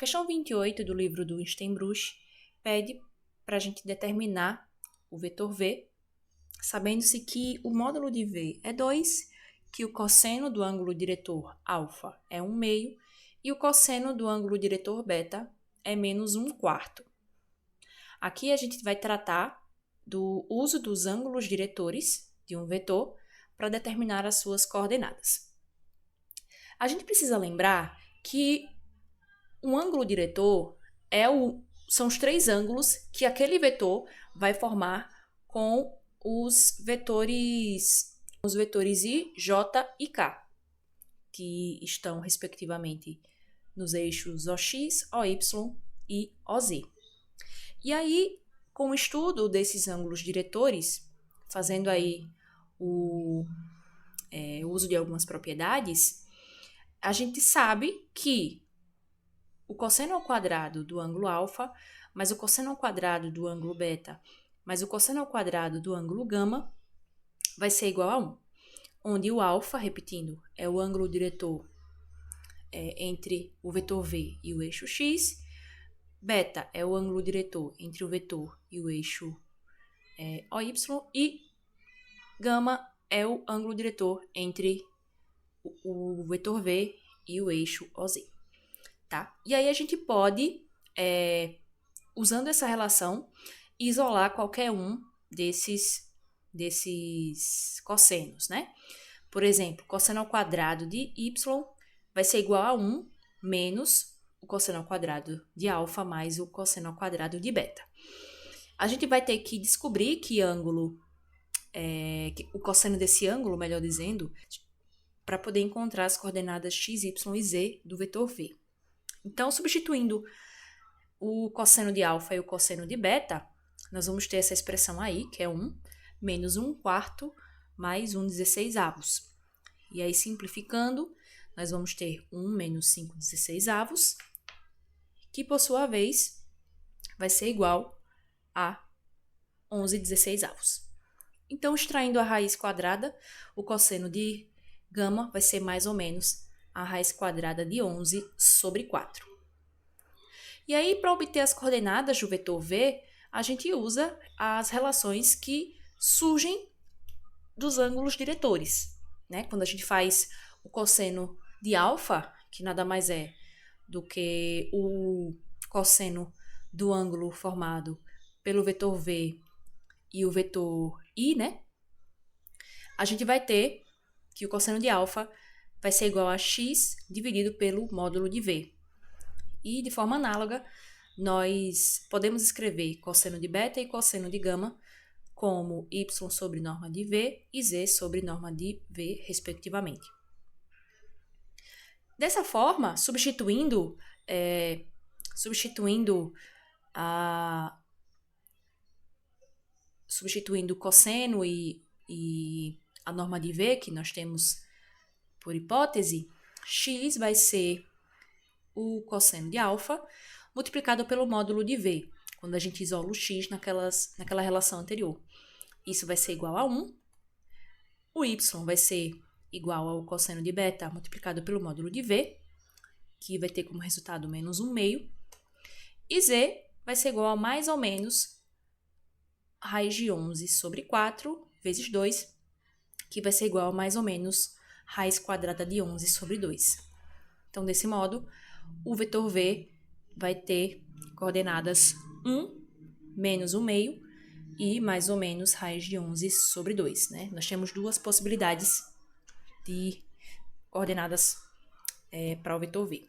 questão 28 do livro do Steinbruch pede para a gente determinar o vetor V, sabendo-se que o módulo de V é 2, que o cosseno do ângulo diretor alfa é 1/2 e o cosseno do ângulo diretor beta é menos 1/4. Aqui a gente vai tratar do uso dos ângulos diretores de um vetor para determinar as suas coordenadas. A gente precisa lembrar que um ângulo diretor são os 3 ângulos que aquele vetor vai formar com os vetores I, J e K, que estão, respectivamente, nos eixos OX, OY e OZ. E aí, com o estudo desses ângulos diretores, fazendo aí o uso de algumas propriedades, a gente sabe que o cosseno ao quadrado do ângulo alfa, mais o cosseno ao quadrado do ângulo beta, mais o cosseno ao quadrado do ângulo gama, vai ser igual a 1. Onde o alfa, repetindo, é o ângulo diretor entre o vetor V e o eixo X, beta é o ângulo diretor entre o vetor e o eixo OY, e gama é o ângulo diretor entre o vetor V e o eixo OZ. Tá? E aí a gente pode, usando essa relação, isolar qualquer um desses cossenos, né? Por exemplo, cosseno ao quadrado de y vai ser igual a 1 menos o cosseno ao quadrado de alfa mais o cosseno ao quadrado de beta. A gente vai ter que descobrir que ângulo, o cosseno desse ângulo, melhor dizendo, para poder encontrar as coordenadas x, y e z do vetor V. Então, substituindo o cosseno de alfa e o cosseno de beta, nós vamos ter essa expressão aí, que é 1 menos 1/4 mais 1/16. E aí, simplificando, nós vamos ter 1 menos 5/16, que, por sua vez, vai ser igual a 11/16. Então, extraindo a raiz quadrada, o cosseno de gama vai ser mais ou menos a raiz quadrada de 11 sobre 4. E aí, para obter as coordenadas do vetor V, a gente usa as relações que surgem dos ângulos diretores, né? Quando a gente faz o cosseno de alfa, que nada mais é do que o cosseno do ângulo formado pelo vetor V e o vetor I, né? A gente vai ter que o cosseno de alfa vai ser igual a x dividido pelo módulo de V. E, de forma análoga, nós podemos escrever cosseno de beta e cosseno de gama como y sobre norma de V e z sobre norma de V, respectivamente. Dessa forma, substituindo o cosseno e a norma de V que nós temos por hipótese, x vai ser o cosseno de alfa multiplicado pelo módulo de V, quando a gente isola o x naquela relação anterior. Isso vai ser igual a 1. O y vai ser igual ao cosseno de beta multiplicado pelo módulo de V, que vai ter como resultado menos 1/2. E z vai ser igual a mais ou menos raiz de 11 sobre 4 vezes 2, que vai ser igual a mais ou menos raiz quadrada de 11 sobre 2. Então, desse modo, o vetor V vai ter coordenadas 1 menos 1/2 e mais ou menos raiz de 11 sobre 2. Né? Nós temos duas possibilidades de coordenadas para o vetor V.